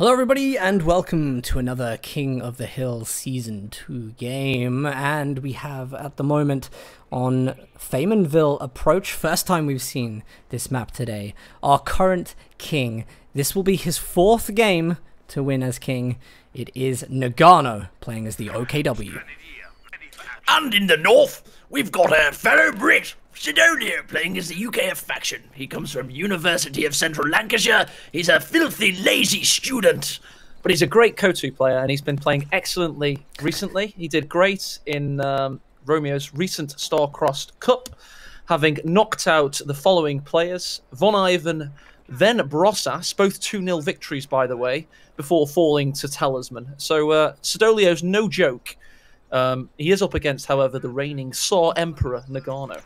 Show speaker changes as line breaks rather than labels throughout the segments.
Hello everybody and welcome to another King of the Hill Season 2 game, and we have at the moment on Faymanville Approach, first time we've seen this map today, our current king. This will be his fourth game to win as king. It is Nagano playing as the OKW.
And in the north, we've got a fellow Brit, Siddolio, playing as the UKF faction. He comes from University of Central Lancashire. He's a filthy, lazy student.
But he's a great KotH player, and he's been playing excellently recently. He did great in Romeo's recent Star-Crossed Cup, having knocked out the following players: Von Ivan, then Brossas, both 2-0 victories, by the way, before falling to Talisman. So Siddolio's no joke. He is up against, however, the reigning Saw Emperor, Nagano.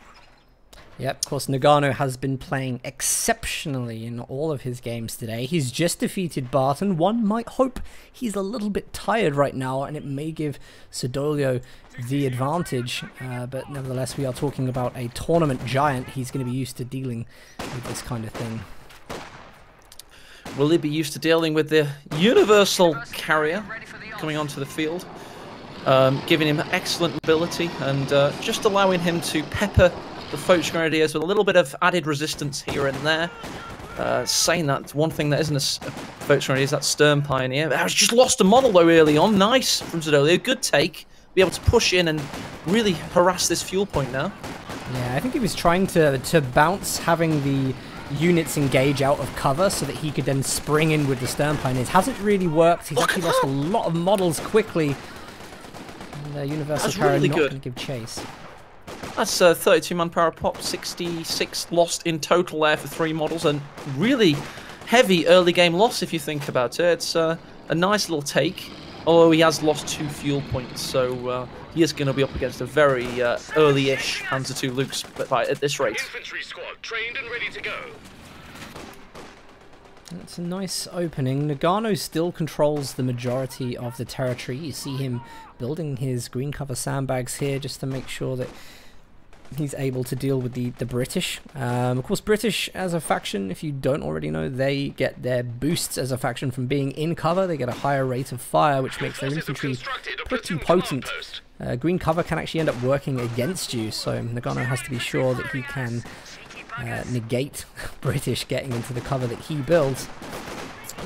Yep, of course, Nagano has been playing exceptionally in all of his games today. He's just defeated Barton. One might hope he's a little bit tired right now, and it may give Siddolio the advantage. But nevertheless, we are talking about a tournament giant. He's going to be used to dealing with this kind of thing.
Will he be used to dealing with the universal carrier coming onto the field? Giving him excellent mobility and just allowing him to pepper the KotH Grenadiers with a little bit of added resistance here and there. Saying that, one thing that isn't a KotH Grenadier is that Stern Pioneer. I just lost a model though early on. Nice from Siddolio. Good take. Be able to push in and really harass this fuel point now.
Yeah, I think he was trying to bounce, having the units engage out of cover so that he could then spring in with the Stern Pioneers. Hasn't really worked. He's actually lost a lot of models quickly. And Universal Power really not going to give chase.
That's 32 manpower pop, 66 lost in total there for 3 models, and really heavy early game loss if you think about it. It's a nice little take, although he has lost 2 fuel points, so he is going to be up against a very early-ish Panzer II Lukes at this rate.
Infantry squad trained and ready to go.
That's a nice opening. Nagano still controls the majority of the territory. You see him building his green cover sandbags here just to make sure that he's able to deal with the British. Of course, British as a faction, if you don't already know, they get their boosts as a faction from being in cover. They get a higher rate of fire, which makes their infantry pretty potent. Green cover can actually end up working against you, so Nagano has to be sure that he can negate British getting into the cover that he builds.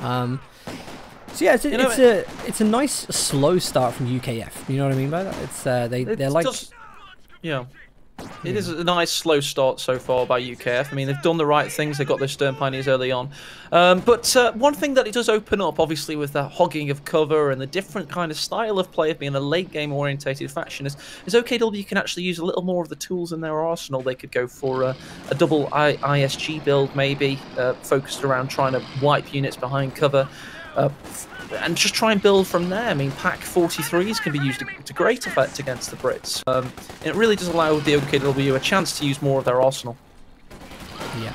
So yeah, it's a nice slow start from UKF. You know what I mean by that? It's they're like
yeah. It is a nice slow start so far by UKF. I mean, they've done the right things. They got their Stern Pioneers early on. But one thing that it does open up, obviously, with the hogging of cover and the different kind of style of play of being a late-game orientated faction, is OKW can actually use a little more of the tools in their arsenal. They could go for a double ISG build, maybe, focused around trying to wipe units behind cover. And just try and build from there. I mean, Pack 43s can be used to great effect against the Brits. It really does allow the OKW a chance to use more of their arsenal.
Yeah.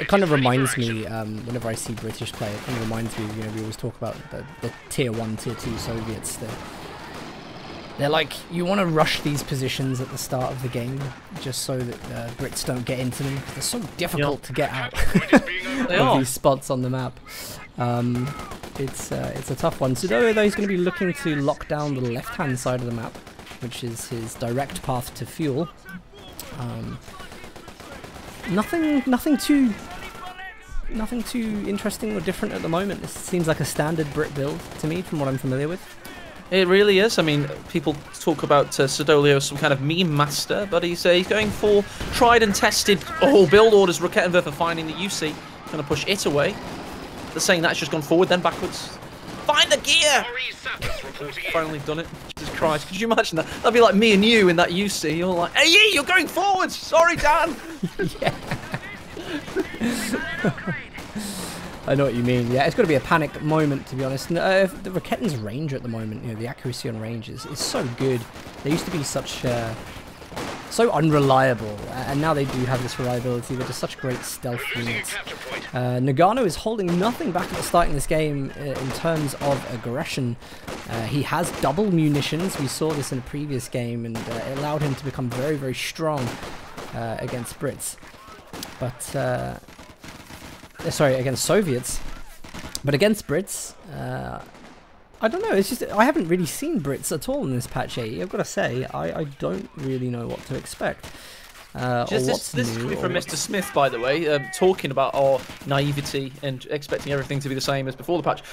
It kind of reminds me, whenever I see British play, it kind of reminds me, you know, we always talk about the Tier 1, Tier 2 Soviets. They're like, you want to rush these positions at the start of the game, just so that Brits don't get into them. They're so difficult to get out of these spots on the map. It's a tough one. Siddolio, though, he's going to be looking to lock down the left-hand side of the map, which is his direct path to fuel. Nothing too interesting or different at the moment. This seems like a standard Brit build to me, from what I'm familiar with.
It really is. I mean, people talk about Siddolio as some kind of meme master, but he's going for tried and tested build orders. Rakettenwerfer for finding the UC, going to push it away. They're saying that's just gone forward, then backwards. Find the gear! Finally done it. Jesus Christ, could you imagine that? That'd be like me and you in that UC. You're like, hey, you're going forwards! Sorry, Dan!
Yeah. I know what you mean. Yeah, it's got to be a panic moment, to be honest. The Raketten's range at the moment, you know, the accuracy on range is so good. They used to be so unreliable, and now they do have this reliability. They're just such great stealth units. Nagano is holding nothing back at the start in this game in terms of aggression. He has double munitions. We saw this in a previous game, and it allowed him to become very, very strong against Brits. But sorry, against Soviets, but against Brits, I don't know. It's just I haven't really seen Brits at all in this patch 8. I've got to say, I don't really know what to expect.
This is coming from Mr. Smith, by the way, talking about our naivety and expecting everything to be the same as before the patch.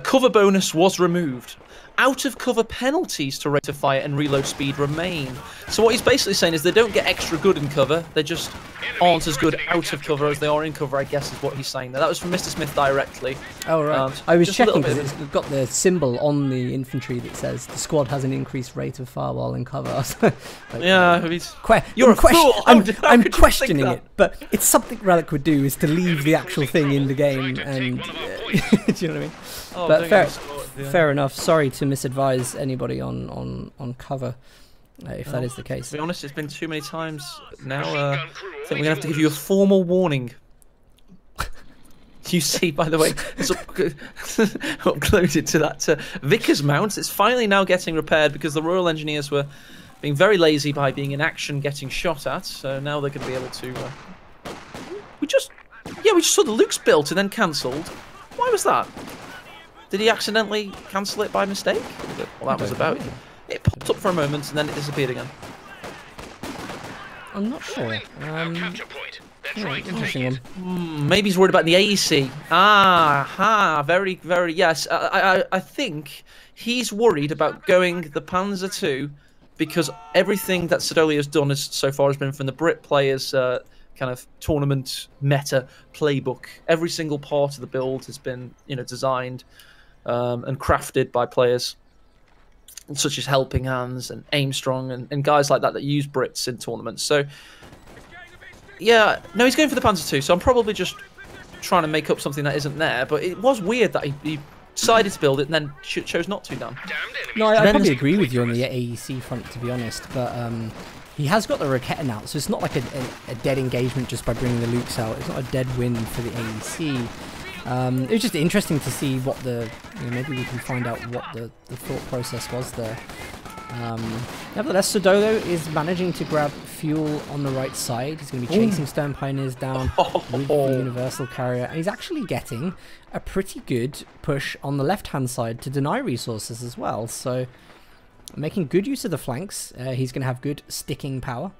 Cover bonus was removed. Out of cover penalties to rate of fire and reload speed remain. So what he's basically saying is they don't get extra good in cover, they just aren't as good out of cover as they are in cover, I guess is what he's saying there. That was from Mr. Smith directly.
Oh, right. I was checking because it's got the symbol on the infantry that says the squad has an increased rate of fire while in cover. Like,
yeah,
you're a fool! I'm questioning it, but it's something Relic would do is to leave the actual thing in the game and... do you know what I mean?
Oh,
but fair enough. Sorry to misadvise anybody on cover, if that is the case.
To be honest, it's been too many times now. I think we're going to have to give you a formal warning. You see, by the way, it's uploaded to that Vickers mount. It's finally now getting repaired because the Royal Engineers were being very lazy by being in action getting shot at. So now they're going to be able to... we just saw the Luke's built and then cancelled. Why was that? Did he accidentally cancel it by mistake? Well, that was about it. It popped up for a moment and then it disappeared again.
I'm not sure. Interesting one.
Maybe he's worried about the AEC. Very, very, yes. I think he's worried about going the Panzer II because everything that Siddolio has done so far has been from the Brit players' kind of tournament meta playbook. Every single part of the build has been, designed and crafted by players such as Helping Hands and Aimstrong and guys like that use Brits in tournaments. So, yeah, no, he's going for the Panzer II, so I'm probably just trying to make up something that isn't there. But it was weird that he decided to build it and then chose not to, Dan.
No, I probably agree with you on the AEC front, to be honest, but he has got the Raketten out, so it's not like a dead engagement just by bringing the Lukes out. It's not a dead win for the AEC. It was just interesting to see what maybe we can find out what the thought process was there. Nevertheless, Siddolio is managing to grab fuel on the right side. He's going to be chasing Stern Pioneers down with the Universal Carrier. And he's actually getting a pretty good push on the left-hand side to deny resources as well. So, making good use of the flanks. He's going to have good sticking power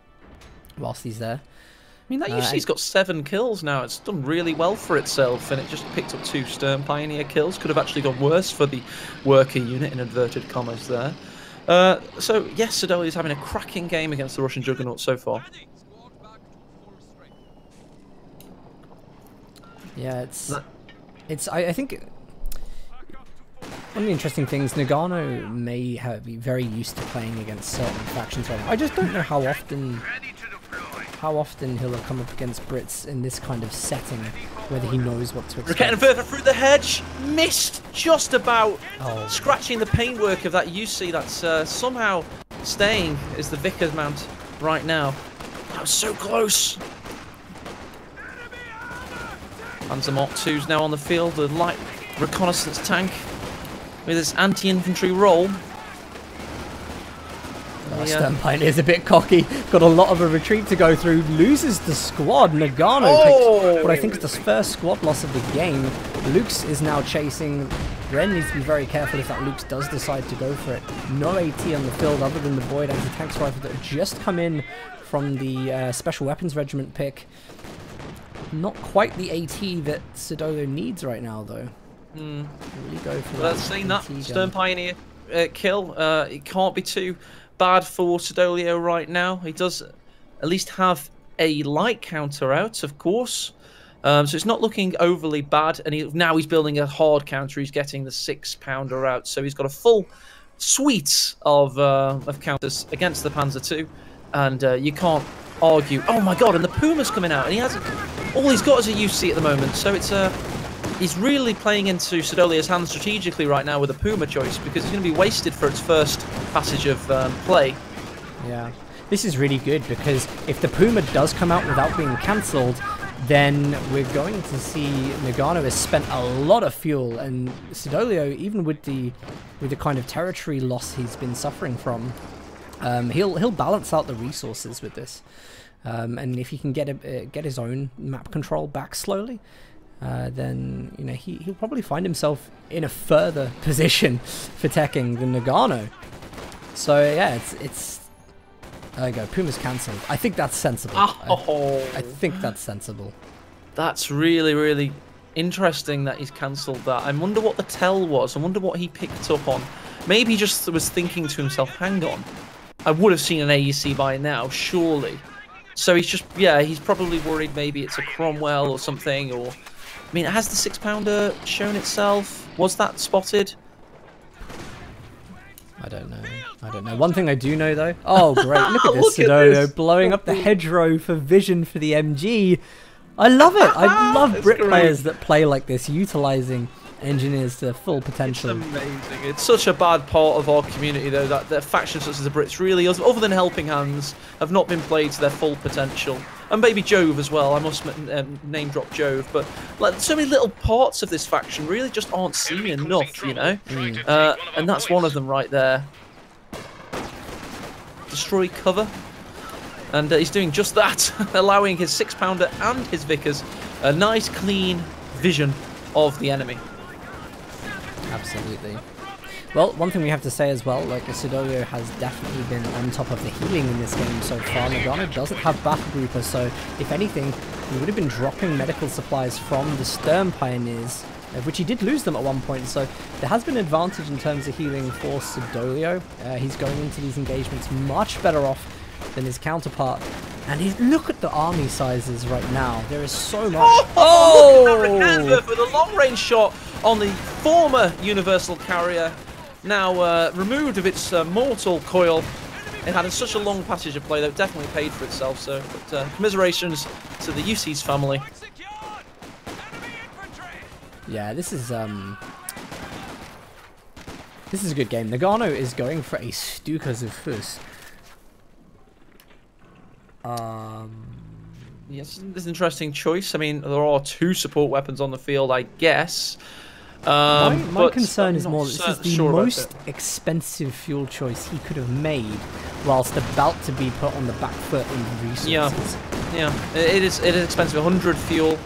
whilst he's there.
I mean, that UC's got 7 kills now. It's done really well for itself, and it just picked up 2 Stern Pioneer kills. Could have actually gone worse for the worker unit, in inverted commas there. So, yes, Siddolio is having a cracking game against the Russian Juggernaut so far.
Yeah, I think one of the interesting things, Nagano may be very used to playing against certain factions right now. I just don't know how often he'll have come up against Brits in this kind of setting, whether he knows what to expect.
Getting further through the hedge, missed just about, scratching the paintwork of that UC that's somehow staying is the Vickers mount right now. That was so close. Panzer Mark II's now on the field, the light reconnaissance tank with its anti-infantry role.
Stern Pioneer's a bit cocky, got a lot of a retreat to go through, loses the squad. Nagano takes what I think is the first squad loss of the game. Lukes is now chasing. Ren needs to be very careful if that Lukes does decide to go for it. No AT on the field other than the Void anti-tanks rifle that had just come in from the Special Weapons Regiment pick. Not quite the AT that Siddolio needs right now, though. Really go for that.
Saying that, Stern Pioneer kill, it can't be too bad for Siddolio right now. He does at least have a light counter out, of course. So it's not looking overly bad. And now he's building a hard counter. He's getting the 6-pounder out. So he's got a full suite of counters against the Panzer II. And you can't argue. Oh my god, and the Puma's coming out. And he has all he's got is a UC at the moment. So it's he's really playing into Siddolio's hands strategically right now with a Puma choice, because it's going to be wasted for its first passage of play.
Yeah, this is really good, because if the Puma does come out without being cancelled, then we're going to see Nagano has spent a lot of fuel, and Siddolio, even with the kind of territory loss he's been suffering from, he'll balance out the resources with this, and if he can get his own map control back slowly. then you know he'll probably find himself in a further position for teching than Nagano. So yeah, it's there you go. Puma's cancelled. I think that's sensible. I think that's sensible.
That's really, really interesting that he's cancelled that. I wonder what the tell was. I wonder what he picked up on. Maybe he just was thinking to himself, hang on, I would have seen an AEC by now, surely. So he's just, yeah, he's probably worried maybe it's a Cromwell or something, or... I mean, has the 6-pounder shown itself? Was that spotted?
I don't know. I don't know. One thing I do know, though... Oh, great. Look at this Siddolio blowing up the hedgerow for vision for the MG. I love it. I love Brit players that play like this, utilizing engineers to full potential.
It's amazing. It's such a bad part of our community, though, that the factions such as the Brits really, other than Helping Hands, have not been played to their full potential. And maybe Jove as well. I must name drop Jove, but like so many little parts of this faction really just aren't seen enough, you know. And that's one of them right there. Destroy cover. And he's doing just that, allowing his 6-pounder and his Vickers a nice, clean vision of the enemy.
Absolutely. Well, one thing we have to say as well, like Siddolio has definitely been on top of the healing in this game so far. Nagano doesn't have Battle Grouper, so if anything, he would have been dropping medical supplies from the Stern Pioneers, which he did lose them at one point, so there has been an advantage in terms of healing for Siddolio. He's going into these engagements much better off than his counterpart. And look at the army sizes right now. There is so much.
Oh! With a long-range shot on the former Universal Carrier, now removed of its mortal coil. It had such a long passage of play that it definitely paid for itself. So, but, commiserations to the UC's family.
Yeah, this is a good game. Nagano is going for a Stuka Zufus.
Yes, this is an interesting choice. I mean, there are 2 support weapons on the field, I guess.
My concern is more that this is the most expensive fuel choice he could have made, whilst about to be put on the back foot in resources.
Yeah, it is expensive. 100 fuel,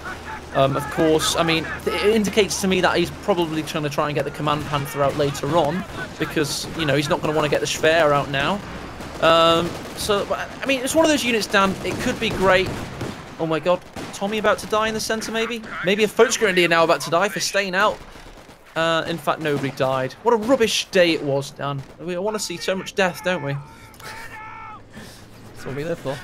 of course. I mean, it indicates to me that he's probably trying to get the Command Panther out later on, because you know he's not going to want to get the Schwer out now. So, I mean, it's one of those units, Dan. It could be great. Oh my God, Tommy about to die in the centre, maybe? Maybe a Folks Grenadier now about to die for staying out. In fact, nobody died. What a rubbish day it was, Dan. We want to see so much death, don't we?
That's what we live for.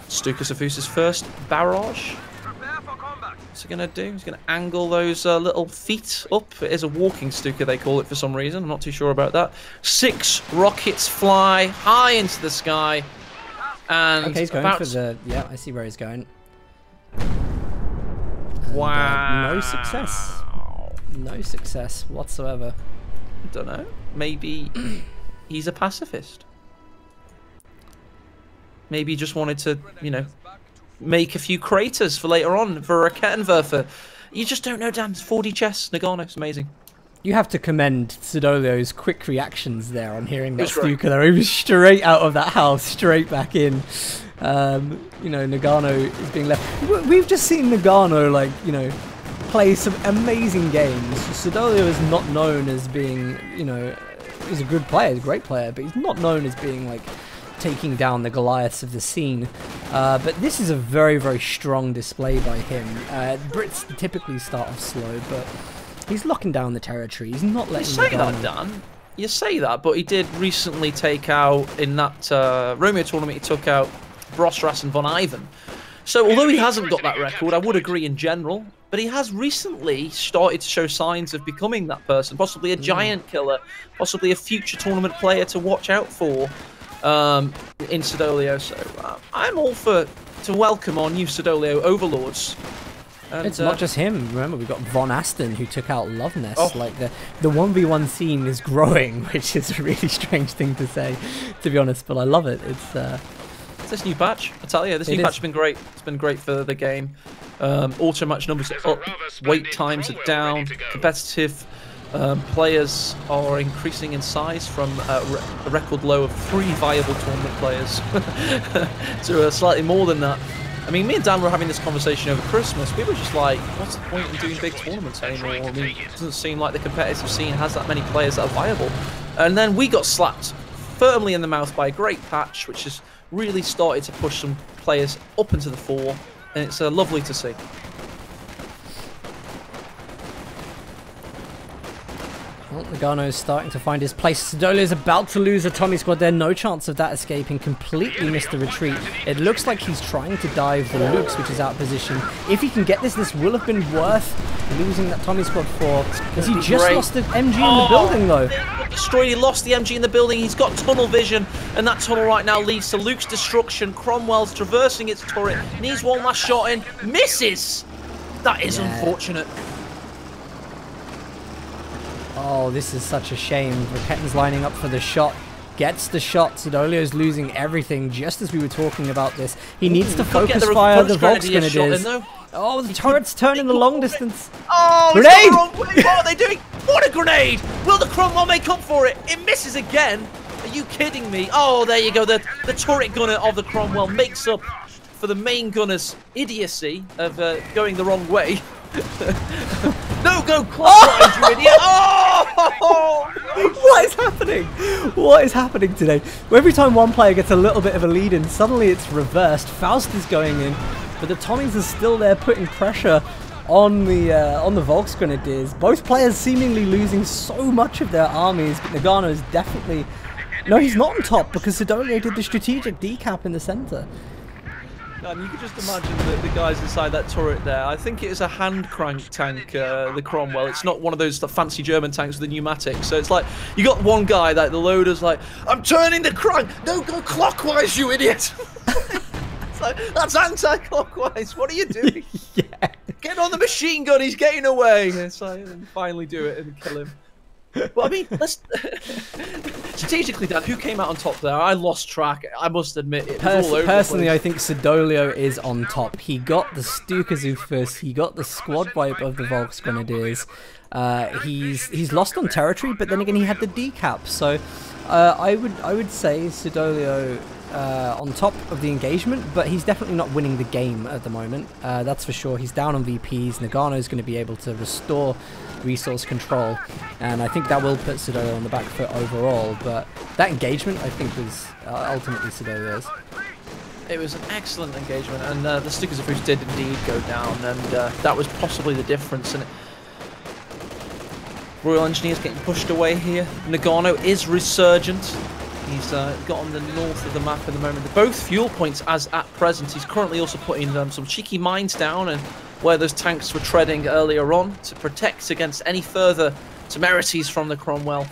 Stuka Zufus' first barrage. What's he going to do? He's going to angle those little feet up. It is a walking Stuka, they call it for some reason. I'm not too sure about that. 6 rockets fly high into the sky. And
okay, he's going for the... Yeah, I see where he's going. And,
wow.
No success. No success whatsoever.
I don't know. Maybe he's a pacifist. Maybe he just wanted to, you know, make a few craters for later on for a Rakettenwerfer. You just don't know, Dan. It's 4D chess. Nagano, it's amazing.
You have to commend Siddolio's quick reactions there on hearing that Stuka there. He was straight out of that house, straight back in. You know, Nagano is being left. We've just seen Nagano, like, you know, play some amazing games. Siddolio is not known as being, you know, he's a good player, he's a great player, but he's not known as being, like, taking down the Goliaths of the scene. But this is a very, very strong display by him. Brits typically start off slow, but he's locking down the territory. He's not letting
You say that, Dan. You say that, but he did recently take out, in that Romeo tournament, he took out Brosras and Von Ivan. So although he hasn't got that record, I would agree in general, but he has recently started to show signs of becoming that person, possibly a giant killer, possibly a future tournament player to watch out for in Siddolio. So I'm all to welcome our new Siddolio overlords. And,
it's not just him. Remember, we've got Von Aston who took out Loveness. Oh. Like the 1v1 scene is growing, which is a really strange thing to say, to be honest. But I love it. It's
this new patch. I tell you, this new patch has been great. It's been great for the game. Auto match numbers are up, wait times are down, competitive players are increasing in size from a record low of 3 viable tournament players to slightly more than that. I mean, me and Dan were having this conversation over Christmas. We were just like, what's the point in doing big tournaments anymore? I mean, it doesn't seem like the competitive scene has that many players that are viable. And then we got slapped firmly in the mouth by a great patch, which has really started to push some players up into the fore, and it's lovely to see.
Well, Nagano's starting to find his place. Siddolio's about to lose a Tommy squad there. No chance of that escaping. Completely missed the retreat. It looks like he's trying to dive the Lukes, which is out of position. If he can get this, this will have been worth losing that Tommy squad for. Because he just lost an MG in the building, though.
Destroyed. He lost the MG in the building. He's got tunnel vision, and that tunnel right now leads to Luke's destruction. Cromwell's traversing its turret. Needs one last shot in. Misses! That is unfortunate.
Oh, this is such a shame. Raketten's lining up for the shot. Gets the shot. Siddolio's losing everything just as we were talking about this. He needs to focus fire the Volks Grenadiers. Oh, the turret's turning the long distance.
Oh,
grenade!
What are they doing? What a grenade! Will the Cromwell make up for it? It misses again. Are you kidding me? Oh, there you go. The turret gunner of the Cromwell makes up for the main gunner's idiocy of going the wrong way. No, go clockwise, you idiot! Oh!
What is happening? What is happening today? Every time one player gets a little bit of a lead in, suddenly it's reversed. Faust is going in, but the Tommies are still there putting pressure on the Volks Grenadiers. Both players seemingly losing so much of their armies, but Nagano is definitely... No, he's not on top because Siddolio did the strategic decap in the center.
And you can just imagine the guys inside that turret there. I think it is a hand crank tank, the Cromwell. It's not one of those fancy German tanks with the pneumatics. So it's like, you got one guy, like the loader's like, I'm turning the crank! No, go clockwise, you idiot! It's like, that's anti-clockwise, what are you doing?
Yeah.
Get on the machine gun, he's getting away! And it's like, and finally do it and kill him. But I mean, let's strategically, Dan, who came out on top there? I lost track. I must admit, it was all over
personally,
the place.
I think Siddolio is on top. He got the Stukazuthus, he got the squad wipe of the Volks Grenadiers. He's lost on territory, but then again, he had the decap. So I would say Siddolio on top of the engagement, but he's definitely not winning the game at the moment. That's for sure. He's down on VPs. Nagano's going to be able to restore resource control, and I think that will put Siddolio on the back foot overall, but that engagement I think was ultimately Siddolio's.
It was an excellent engagement, and the Stukazuthus did indeed go down, and that was possibly the difference. And Royal Engineers getting pushed away here. Nagano is resurgent. He's got on the north of the map at the moment. They're both fuel points as at present. He's currently also putting some cheeky mines down and where those tanks were treading earlier on to protect against any further temerities from the Cromwell.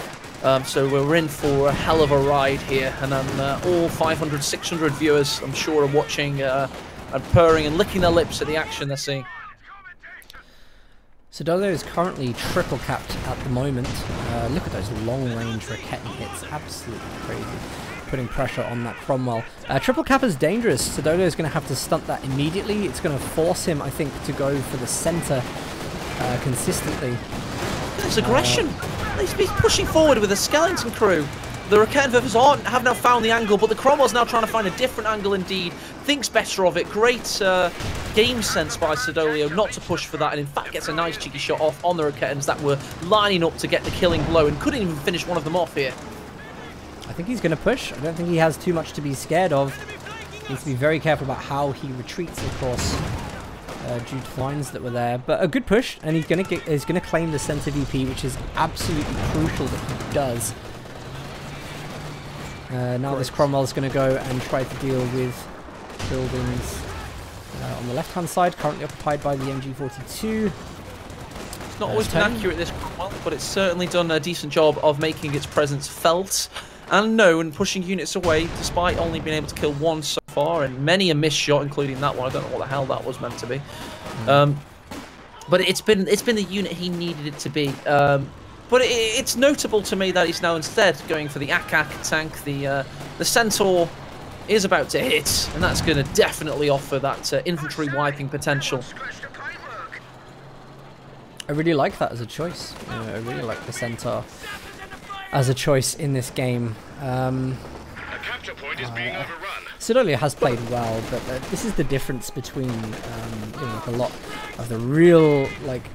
So we're in for a hell of a ride here, and all 500, 600 viewers, I'm sure, are watching and purring and licking their lips at the action they're seeing.
Siddolio is currently triple capped at the moment. Look at those long-range Raketen hits, absolutely crazy. Putting pressure on that Cromwell. Triple cap is dangerous. Siddolio is going to have to stunt that immediately. It's going to force him, I think, to go for the center consistently.
There's aggression. He's pushing forward with a skeleton crew. The Raketen have now found the angle, but the Cromwell's now trying to find a different angle indeed. Thinks better of it. Great game sense by Siddolio not to push for that, and in fact gets a nice cheeky shot off on the Raketens that were lining up to get the killing blow and couldn't even finish one of them off here.
I think he's going to push. I don't think he has too much to be scared of. He needs to be very careful about how he retreats, of course, due to lines that were there. But a good push, and he's going to claim the center VP, which is absolutely crucial that he does. Now this Cromwell is going to go and try to deal with buildings on the left-hand side, currently occupied by the MG42.
It's not always been accurate, this Cromwell, but it's certainly done a decent job of making its presence felt and known, pushing units away, despite only being able to kill one so far, and many a missed shot, including that one. I don't know what the hell that was meant to be. But it's been the unit he needed it to be. But it's notable to me that he's now instead going for the Akak tank. The Centaur is about to hit, and that's going to definitely offer that infantry wiping potential.
I really like that as a choice. I really like the Centaur as a choice in this game.
A capture point is being overrun.
Siddolio has played well, but this is the difference between a lot of the real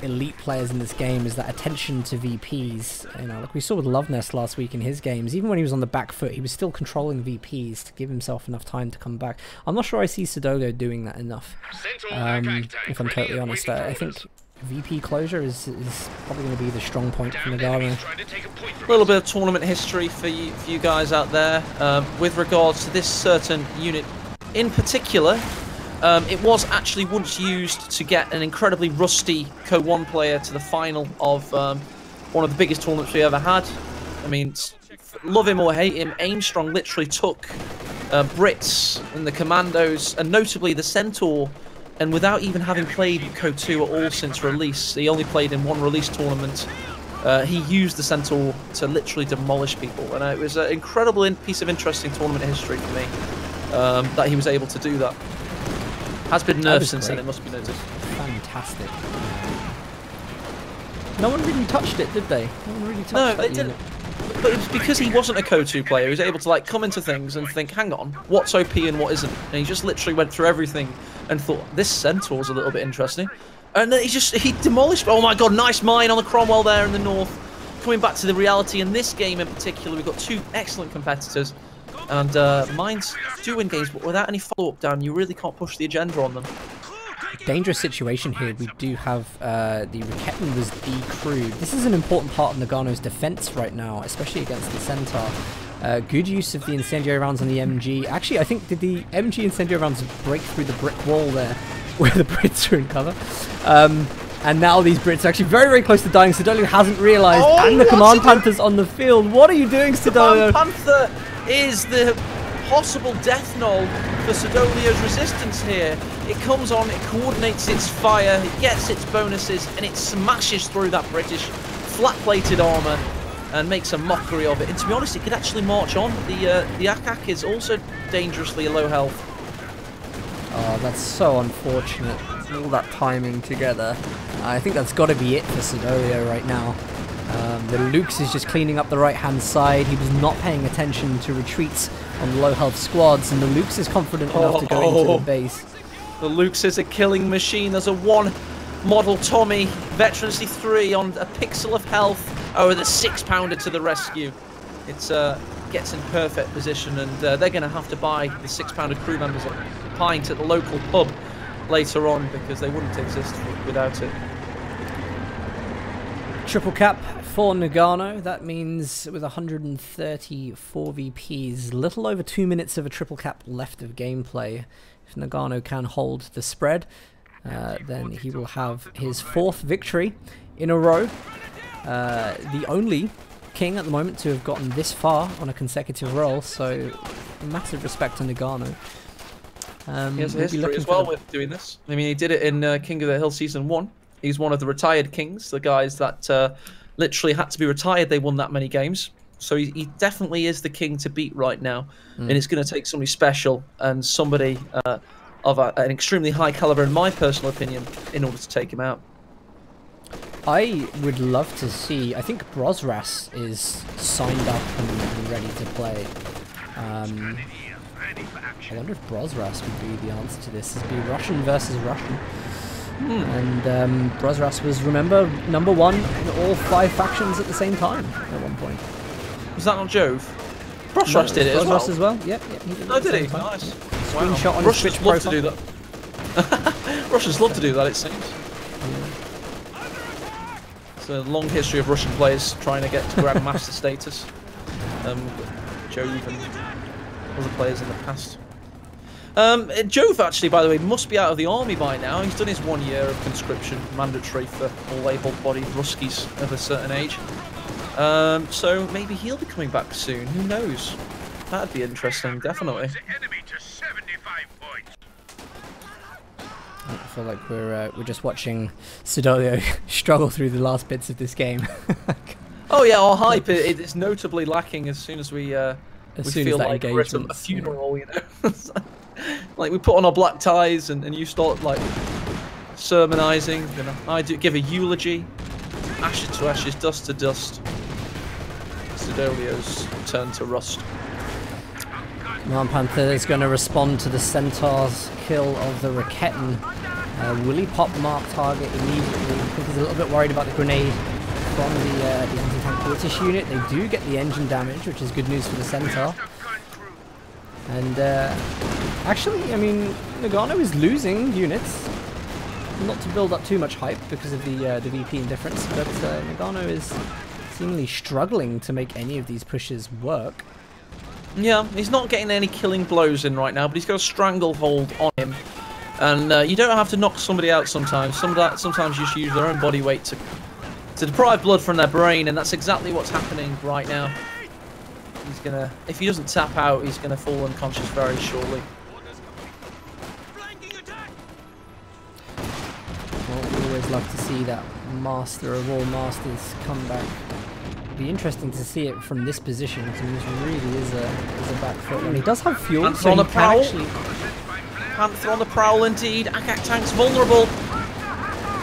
elite players in this game is that attention to VPs. Like we saw with Loveness last week in his games, even when he was on the back foot, he was still controlling VPs to give himself enough time to come back. I'm not sure I see Siddolio doing that enough. If I'm totally honest, I think VP closure is probably going to be the strong point for Nagano.
A little bit of tournament history for you guys out there. With regards to this certain unit in particular, it was actually once used to get an incredibly rusty KotH player to the final of one of the biggest tournaments we ever had. I mean, love him or hate him, Aimstrong literally took Brits and the Commandos, and notably the Centaur, and without even having played KotH 2 at all since release, he only played in one release tournament, he used the Centaur to literally demolish people. And it was an incredible piece of interesting tournament history for me, that he was able to do that. Has been nerfed since then, it must be noted.
Fantastic. No one really touched it, did they? No one really touched
No,
that
they didn't. But it was because he wasn't a KotH 2 player. He was able to come into things and think, hang on, what's OP and what isn't? And he just literally went through everything and thought, this Centaur's a little bit interesting. And then he demolished. Oh my god, nice mine on the Cromwell there in the north. Coming back to the reality in this game in particular, we've got two excellent competitors. And mines do win games, but without any follow-up down, you really can't push the agenda on them.
Dangerous situation here. We do have the Raketen was decrewed. This is an important part of Nagano's defense right now, especially against the Centaur. Good use of the incendiary rounds on the MG. Actually, I think, did the MG incendiary rounds break through the brick wall there where the Brits are in cover? And now these Brits are actually very, very close to dying. Siddolio hasn't realised, and the Command Panther's on the field. What are you doing, Siddolio?
Command Panther is the possible death knell for Siddolio's resistance here. It comes on, it coordinates its fire, it gets its bonuses, and it smashes through that British flat-plated armour and makes a mockery of it. And to be honest, it could actually march on. The Akak is also dangerously low health.
Oh, that's so unfortunate. All that timing together. I think that's got to be it for Siddolio right now. The Lux is just cleaning up the right-hand side. He was not paying attention to retreats on low-health squads, and the Lux is confident enough to go into the base.
The Lux is a killing machine. There's a one model Tommy, veterancy 3 on a pixel of health. Oh, the 6-pounder to the rescue. It's gets in perfect position, and they're going to have to buy the 6-pounder crew members a pint at the local pub later on, because they wouldn't exist without it.
Triple cap for Nagano. That means with 134 VPs, little over 2 minutes of a triple cap left of gameplay. If Nagano can hold the spread, then he will have his 4th victory in a row. The only king at the moment to have gotten this far on a consecutive roll, so massive respect to Nagano.
He has a history as well with doing this. I mean, he did it in King of the Hill Season 1. He's one of the retired kings, the guys that literally had to be retired. They won that many games. So he definitely is the king to beat right now. And it's going to take somebody special and somebody of an extremely high caliber, in my personal opinion, in order to take him out.
I would love to see, I think Brosras is signed up and ready to play. I wonder if Brosras would be the answer to this. This would be Russian versus Russian. And Brosras was, remember, #1 in all 5 factions at the same time at one point.
Was that not Jove? Brosras did it as well.
Brosras as well? Yep, he did it.
Oh, did he? Nice.
Screenshot on
Russians
his
love
Twitch
to do that. Russians love to do that, it seems. It's a long history of Russian players trying to get to Grandmaster status. Jove and other players in the past. Jove, actually, by the way, must be out of the army by now. He's done his 1 year of conscription, mandatory for all able-bodied Ruskies of a certain age. So maybe he'll be coming back soon. Who knows? That'd be interesting, definitely.
I feel like we're just watching Siddolio struggle through the last bits of this game.
Oh yeah, our hype is notably lacking as soon as we feel like we're at a funeral, you know. Like we put on our black ties and you start like sermonizing, and I do give a eulogy. Ashes to ashes, dust to dust. Siddolio's turn to rust.
Command Panther is going to respond to the Centaur's kill of the Raketin. Will he pop mark target immediately? I think he's a little bit worried about the grenade from the anti-tank British unit. They do get the engine damage, which is good news for the Centaur. And actually, I mean, Nagano is losing units. Not to build up too much hype because of the VP indifference, but Nagano is seemingly struggling to make any of these pushes work.
Yeah, he's not getting any killing blows in right now, but he's got a stranglehold on him. And you don't have to knock somebody out sometimes. Sometimes you just use their own body weight to deprive blood from their brain, and that's exactly what's happening right now. He's gonna, if he doesn't tap out, he's gonna fall unconscious very shortly.
Well, we always love to see that master of all masters come back. It'd be interesting to see it from this position, because this really is a back foot. And he does have fuel,
Panther
so
on
he
the
can
prowl.
actually...
Panther on the prowl indeed. Akak tank's vulnerable.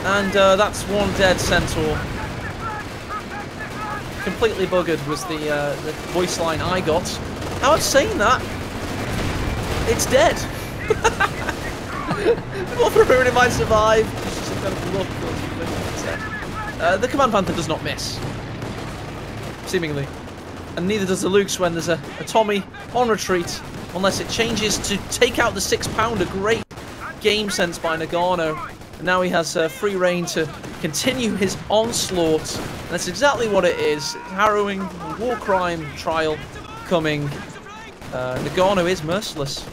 And that's one dead Centaur. Completely buggered was the voice line I got. How about saying that? It's dead. Wondering if I survive. It's just a kind of look or something. The Command Panther does not miss. Seemingly. And neither does the Lukes when there's a Tommy on retreat. Unless it changes to take out the 6-pounder. Great game sense by Nagano. And now he has free reign to continue his onslaught. And that's exactly what it is. Harrowing war crime trial coming. Nagano is merciless.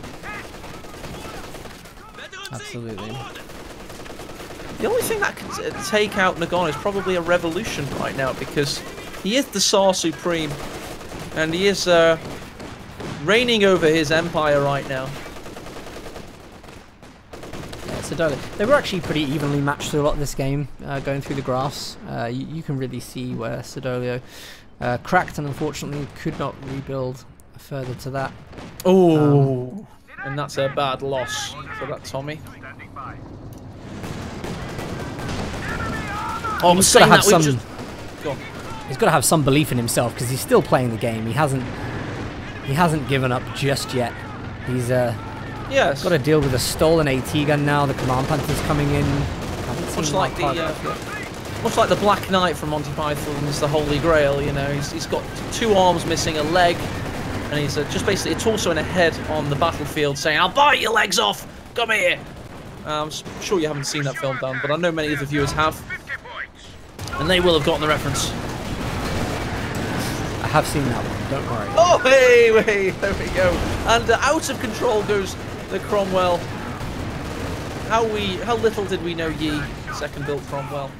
Absolutely.
The only thing that can take out Nagano is probably a revolution right now, because he is the Tsar Supreme. And he is reigning over his empire right now.
Yeah, Siddolio. They were actually pretty evenly matched through a lot of this game, going through the graphs. You can really see where Siddolio cracked and unfortunately could not rebuild further to that.
Oh, and that's a bad loss for that Tommy. Oh,
He's got to have some.
Go on.
He's got to have some belief in himself, because he's still playing the game. He hasn't given up just yet. He's
Yes.
got to deal with a stolen AT gun now. The Command Panther's coming in.
Much like the Black Knight from Monty Python's The Holy Grail, you know, he's got 2 arms missing, a leg, and he's just basically a torso and a head on the battlefield saying, "I'll bite your legs off, come here." I'm sure you haven't seen that film, Dan, but I know many of the viewers have, and they will have gotten the reference.
I have seen that one, don't worry.
Oh, hey, there we go. And out of control goes the Cromwell. How little did we know ye, second built Cromwell.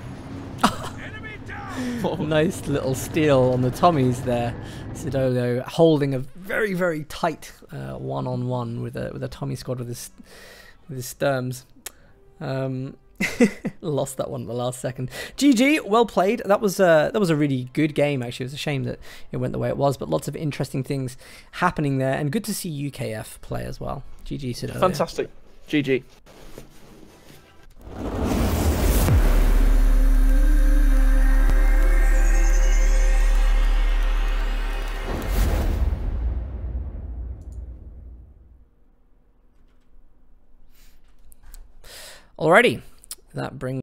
Nice little steal on the Tommies there. Siddolio holding a very, very tight one-on-one with a Tommy squad with his Sturms. Lost that one at the last second. GG, well played. That was a really good game, actually. It was a shame that it went the way it was, but lots of interesting things happening there, and good to see UKF play as well. GG, Siddolio.
Fantastic. GG.
Alrighty, that brings